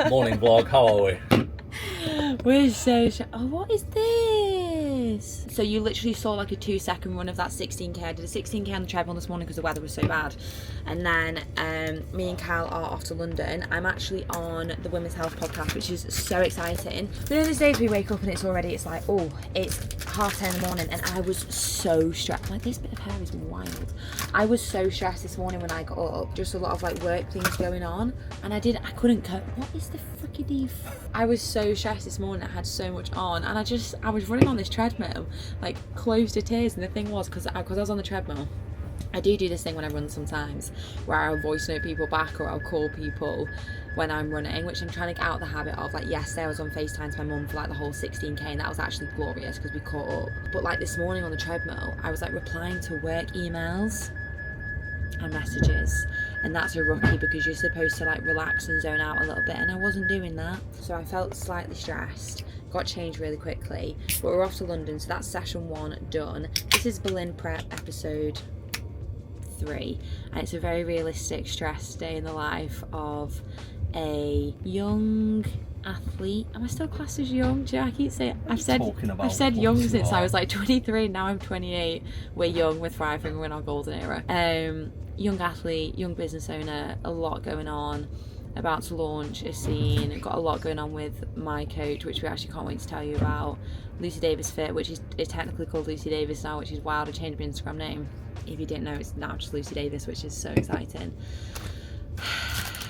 Morning vlog, how are we? We're so oh, what is this? So you literally saw like a 2-second run of that 16k. I did a 16k on the treadmill this morning because the weather was so bad. And then me and Cal are off to London. I'm actually on the Women's Health podcast, which is so exciting. You know, those days we wake up and it's like, oh, it's 10:30 in the morning, and I was so stressed. Like, this bit of hair is wild. I was so stressed this morning when I got up. Just a lot of like work things going on, and I couldn't cope. What is the frickity I was so stressed this morning. I had so much on, and I was running on this treadmill like close to tears. And the thing was, because I was on the treadmill, I do this thing when I run sometimes where I'll voice note people back or I'll call people when I'm running, which I'm trying to get out the habit of. Like, yesterday I was on FaceTime to my mum for like the whole 16k, and that was actually glorious because we caught up. But like this morning on the treadmill, I was like replying to work emails and messages, and that's a rookie because you're supposed to like relax and zone out a little bit, and I wasn't doing that, so I felt slightly stressed. Got changed really quickly, but we're off to London, so that's session 1 done. This is Berlin Prep episode 3, and it's a very realistic, stressed day in the life of a young athlete. Am I still classed as young? Do you know, I keep saying I've said young since I was like 23. Now I'm 28. We're young, we're thriving, we're in our golden era. Young athlete, young business owner, a lot going on, about to launch a scene, got a lot going on with my coach, which we actually can't wait to tell you about. Lucy Davis Fit, which is technically called Lucy Davis now, which is wild. I changed my Instagram name. If you didn't know, it's now just Lucy Davis, which is so exciting.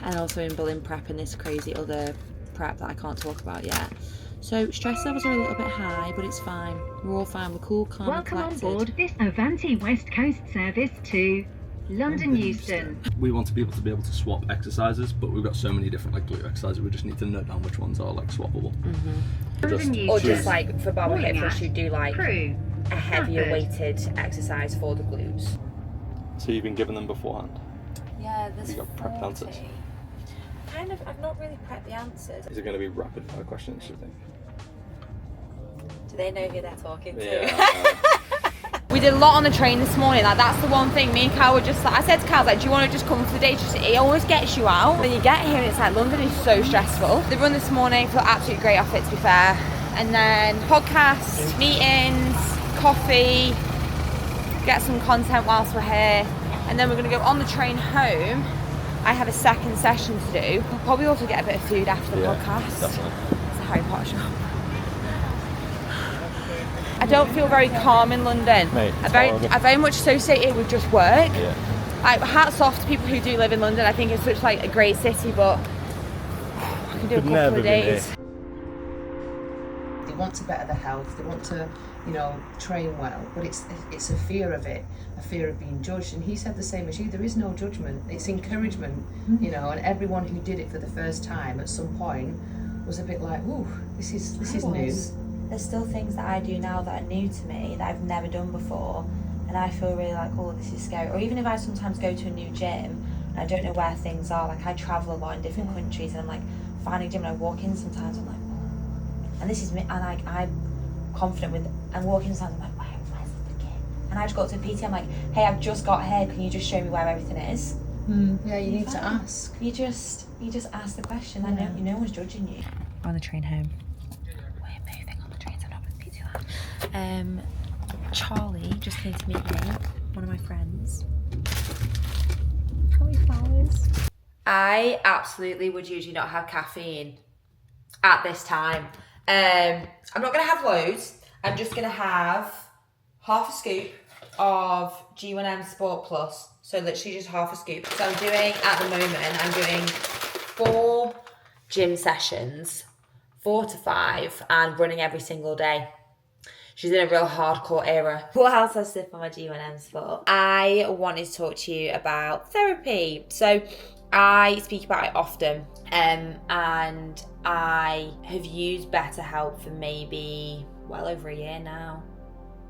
And also in Berlin Prep and this crazy other prep that I can't talk about yet. So stress levels are a little bit high, but it's fine. We're all fine. We're cool, calm, and collected. Welcome on board this Avanti West Coast service to London Euston. We want to be able to swap exercises, but we've got so many different like glute exercises. We just need to note down which ones are like swappable. Or just like for bar hip thrust, you do like crew. a heavier weighted exercise for the glutes. So you've been given them beforehand? Yeah, there's You got prepped answers? I've not really prepped the answers. Is it going to be rapid fire questions, do you think? Do they know who they're talking to? Yeah. We did a lot on the train this morning. Like, that's the one thing. Me and Cal were just like, I said to Cal, like, do you want to just come for the day? It always gets you out. When you get here and it's like, London is so stressful. The run this morning, felt absolutely great off it, to be fair. And then podcast, meetings, coffee, get some content whilst we're here. And then we're going to go on the train home. I have a second session to do. We'll probably also get a bit of food after the podcast. Definitely. It's a Harry Potter shop. I don't feel very calm in London. Mate, I very much associate it with just work. Yeah. Like, hats off to people who do live in London. I think it's such like a great city, but I can do a couple of days. They want to better their health, they want to, train well, but it's a fear of it, a fear of being judged. And he said the same as you, there is no judgment, it's encouragement, and everyone who did it for the first time at some point was a bit like, ooh, this is new. There's still things that I do now that are new to me, that I've never done before, and I feel really like, oh, this is scary. Or even if I sometimes go to a new gym and I don't know where things are, like I travel a lot in different countries, and I'm like finding a gym, and I walk in sometimes, I'm like, oh. And this is me, and like I'm confident with, and walking sometimes, I'm like, where's the kit? And I just got to a PT, I'm like, hey, I've just got here, can you just show me where everything is? Yeah, you need to ask. You just ask the question. I know no one's judging you. We're on the train home. We're moving on the train, so I'm not with PT Lab. Charlie just came to meet me, one of my friends. How many flowers? I absolutely would usually not have caffeine at this time. I'm not going to have loads. I'm just going to have half a scoop of G1M Sport Plus. So literally just half a scoop. So I'm doing 4 gym sessions, 4 to 5, and running every single day. She's in a real hardcore era. What else has I for my G1M Sport? I wanted to talk to you about therapy. So I speak about it often, and I have used BetterHelp for maybe well over a year now.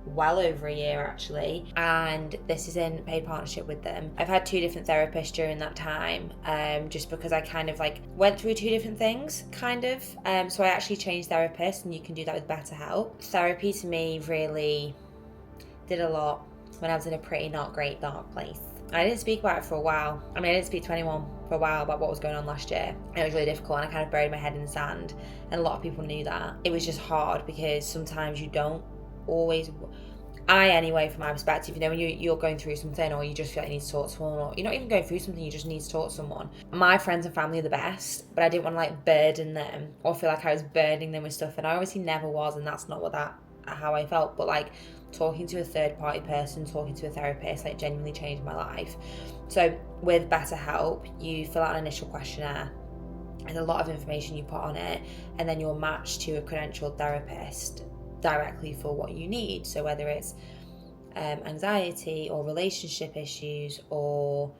Well over a year actually, and this is in paid partnership with them. I've had 2 different therapists during that time, just because I kind of like went through 2 different things, so I actually changed therapists, and you can do that with BetterHelp. Therapy to me really did a lot when I was in a pretty not great dark place. I didn't speak about it for a while. I didn't speak to anyone for a while about what was going on last year. It was really difficult, and I kind of buried my head in the sand, and a lot of people knew that. It was just hard because sometimes you don't always... anyway, from my perspective, when you're going through something, or you just feel like you need to talk to someone, or you're not even going through something, you just need to talk to someone. My friends and family are the best, but I didn't want to burden them or feel like I was burdening them with stuff, and I obviously never was, and that's not how I felt. But talking to a third party person, talking to a therapist, genuinely changed my life. So with BetterHelp, you fill out an initial questionnaire. There's a lot of information you put on it, and then you're matched to a credentialed therapist directly for what you need. So whether it's anxiety or relationship issues or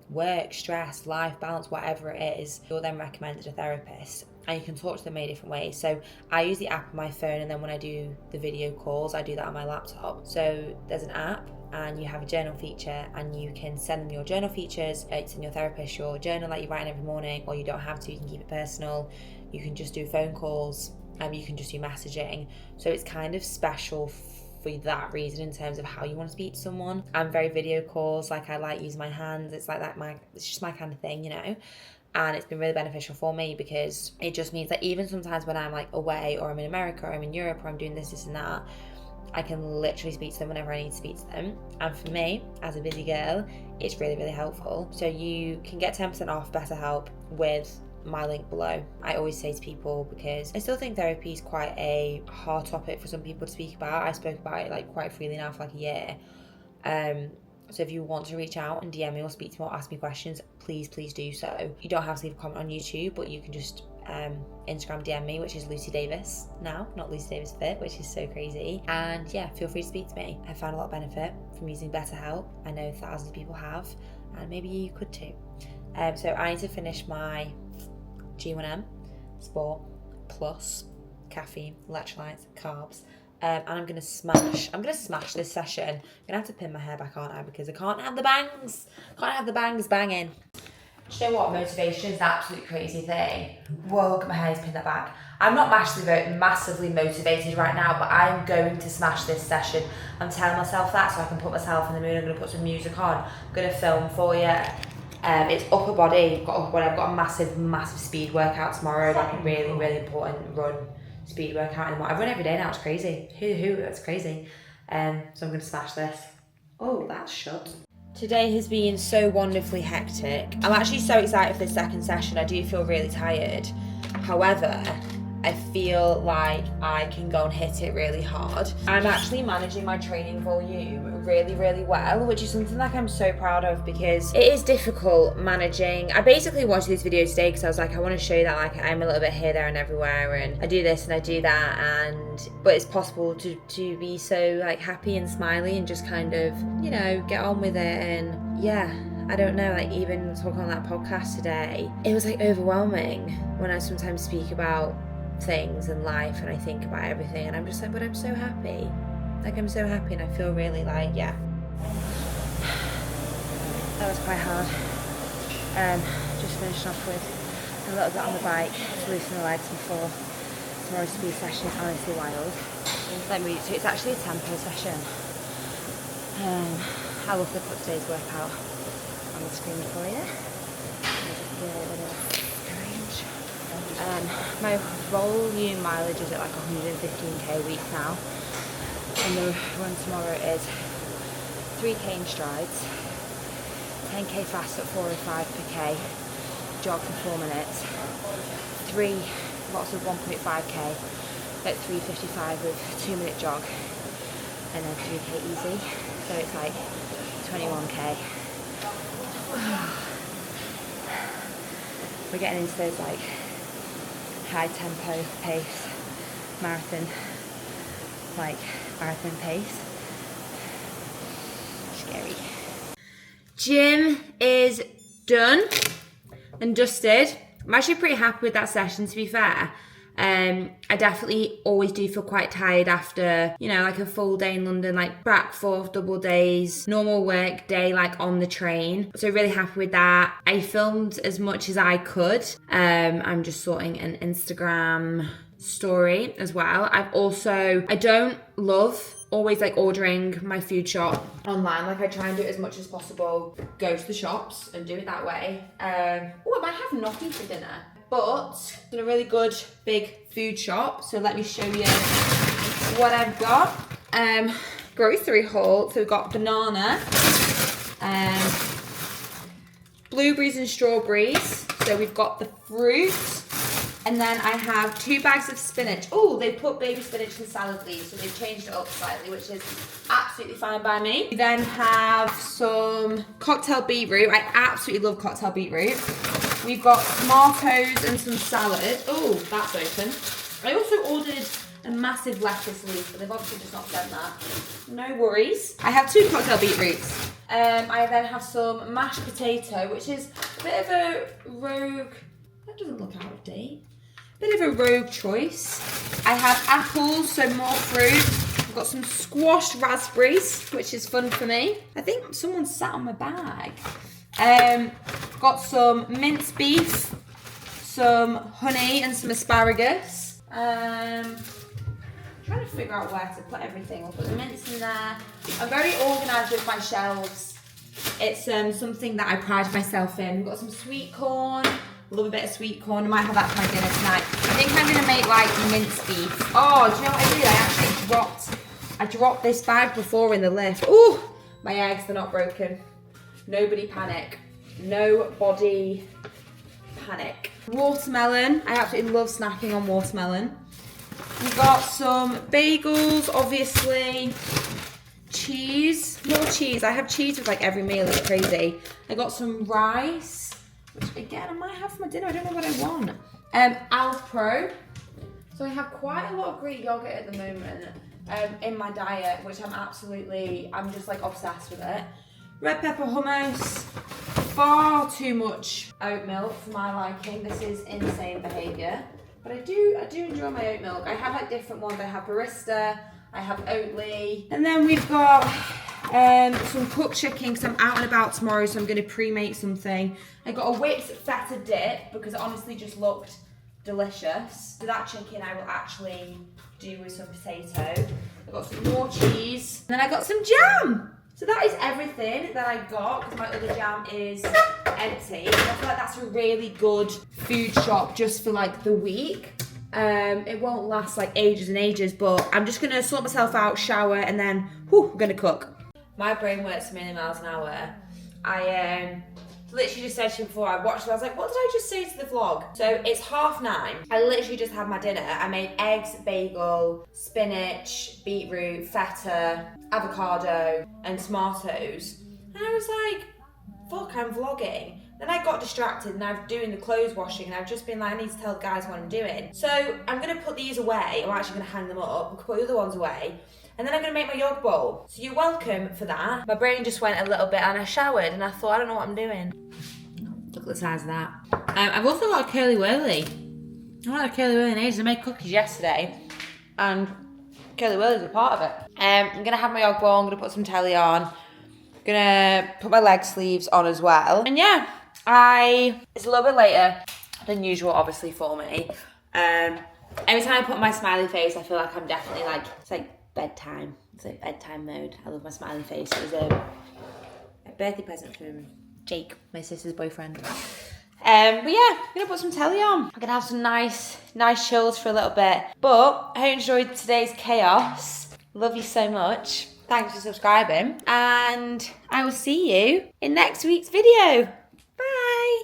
work, stress, life balance, whatever it is, you're then recommended a therapist, and you can talk to them many different ways. So I use the app on my phone, and then when I do the video calls, I do that on my laptop. So there's an app, and you have a journal feature, and you can send them your journal features, send your therapist your journal that you write in every morning, or you don't have to, you can keep it personal. You can just do phone calls, you can just do messaging. So it's kind of special for that reason in terms of how you want to speak to someone. I'm very video calls, I like using my hands. It's it's just my kind of thing, And it's been really beneficial for me, because it just means that even sometimes when I'm away, or I'm in America, or I'm in Europe, or I'm doing this and that, I can literally speak to them whenever I need to speak to them. And for me, as a busy girl, it's really, really helpful. So you can get 10% off BetterHelp with my link below. I always say to people, because I still think therapy is quite a hard topic for some people to speak about. I spoke about it quite freely now for a year. So if you want to reach out and DM me or speak to me or ask me questions, please do so. You don't have to leave a comment on YouTube, but you can just Instagram DM me, which is Lucy Davis now, not Lucy Davis Fit, which is so crazy. And yeah, feel free to speak to me. I found a lot of benefit from using BetterHelp. I know thousands of people have, and maybe you could too. So I need to finish my G1M Sport Plus caffeine, electrolytes, carbs, and I'm gonna smash this session. I'm gonna have to pin my hair back, aren't I? Because I can't have the bangs banging. Do you know what? Motivation is an absolute crazy thing. Whoa, look at my hair, pin that back. I'm not massively motivated right now, but I'm going to smash this session. I'm telling myself that so I can put myself in the mood. I'm gonna put some music on. I'm gonna film for you. It's upper body. I've got a massive speed workout tomorrow, a really important run speed workout. I run every day now. It's crazy. That's crazy. So I'm gonna smash this. Oh, that's shut. Today has been so wonderfully hectic. I'm actually so excited for this second session. I do feel really tired. However, I feel like I can go and hit it really hard. I'm actually managing my training volume really well, which is something I'm so proud of, because it is difficult managing. I basically watched this video today because I was I want to show you that I'm a little bit here, there and everywhere, and I do this and I do that, but it's possible to be so happy and smiley and just kind of, get on with it. And yeah, I don't know, even talking on that podcast today, it was overwhelming when I sometimes speak about things in life and I think about everything, and I'm just but I'm so happy. I'm so happy, and I feel really yeah. That was quite hard. Just finished off with a little bit on the bike to loosen the legs before tomorrow's speed session is honestly wild. So it's actually a tempo session. I love to put today's workout on the screen for you. My volume mileage is at 115k a week now, and the run tomorrow is 3k in strides, 10k fast at 4:05 per k, jog for 4 minutes, 3 lots of 1.5k at 3:55 with 2-minute jog, and then 3k easy, so it's 21k. We're getting into those high tempo pace marathon pace. Scary. Gym is done and dusted. I'm actually pretty happy with that session, to be fair. I definitely always do feel quite tired after, a full day in London, back forth, double days, normal work day, on the train. So really happy with that. I filmed as much as I could. I'm just sorting an Instagram story as well. I don't love always like ordering my food shop online. Like I try and do it as much as possible. Go to the shops and do it that way. Oh, I might have gnocchi for dinner, but it's in a really good big food shop. So let me show you what I've got. Grocery haul. So we've got banana, blueberries and strawberries. So we've got the fruit. And then I have 2 bags of spinach. Oh, they put baby spinach in salad leaves, so they've changed it up slightly, which is absolutely fine by me. We then have some cocktail beetroot. I absolutely love cocktail beetroot. We've got tomatoes and some salad. Oh, that's open. I also ordered a massive lettuce leaf, but they've obviously just not sent that. No worries. I have 2 cocktail beetroots. I then have some mashed potato, which is a bit of a rogue. That doesn't look out of date. Bit of a rogue choice. I have apples, so more fruit. I've got some squashed raspberries, which is fun for me. I think someone sat on my bag. Got some minced beef, some honey and some asparagus. Trying to figure out where to put everything. I'll put the mince in there. I'm very organised with my shelves. It's something that I pride myself in. We've got some sweet corn. Love a bit of sweet corn. I might have that for my dinner tonight. I think I'm gonna make like minced beef. Oh, do you know what I did? I dropped this bag before in the lift. Ooh, my eggs, they're not broken. Nobody panic. Nobody panic. Watermelon. I absolutely love snacking on watermelon. We've got some bagels, obviously. Cheese, more cheese. I have cheese with like every meal, it's crazy. I got some rice. Which again, I might have for my dinner. I don't know what I want. Alf Pro. So I have quite a lot of Greek yogurt at the moment in my diet, which I'm just like obsessed with it. Red pepper hummus. Far too much oat milk for my liking. This is insane behaviour. But I do enjoy my oat milk. I have like different ones. I have barista. I have Oatly. And then we've got some cooked chicken because I'm out and about tomorrow, so I'm going to pre-make something. I got a whipped feta dip because it honestly just looked delicious. So that chicken I will actually do with some potato. I got some more cheese. And then I got some jam. So that is everything that I got because my other jam is empty. I feel like that's a really good food shop just for like the week. It won't last like ages and ages, but I'm just gonna sort myself out, shower, and then I'm gonna cook. My brain works a million miles an hour. I literally just said to you before I watched it, I was like, what did I just say to the vlog? So it's 9:30. I literally just had my dinner. I made eggs, bagel, spinach, beetroot, feta, avocado, and tomatoes. And I was like, fuck, I'm vlogging. Then I got distracted and I'm doing the clothes washing and I've just been like, I need to tell the guys what I'm doing. So I'm gonna put these away. I'm actually gonna hang them up and put the other ones away. And then I'm gonna make my yog bowl. So you're welcome for that. My brain just went a little bit and I showered and I thought, I don't know what I'm doing. Look at the size of that. I've also got a curly whirly. I want a curly whirly in ages. I made cookies yesterday and curly whirly's a part of it. I'm gonna have my yog bowl. I'm gonna put some telly on. I'm gonna put my leg sleeves on as well. And yeah, it's a little bit later than usual, obviously, for me. Every time I put my smiley face, I feel like I'm definitely like, it's like bedtime. It's like bedtime mode. I love my smiley face. It was a birthday present from Jake, my sister's boyfriend. But yeah, I'm gonna put some telly on. I'm gonna have some nice chills for a little bit. But I hope you enjoyed today's chaos. Love you so much. Thanks for subscribing. And I will see you in next week's video.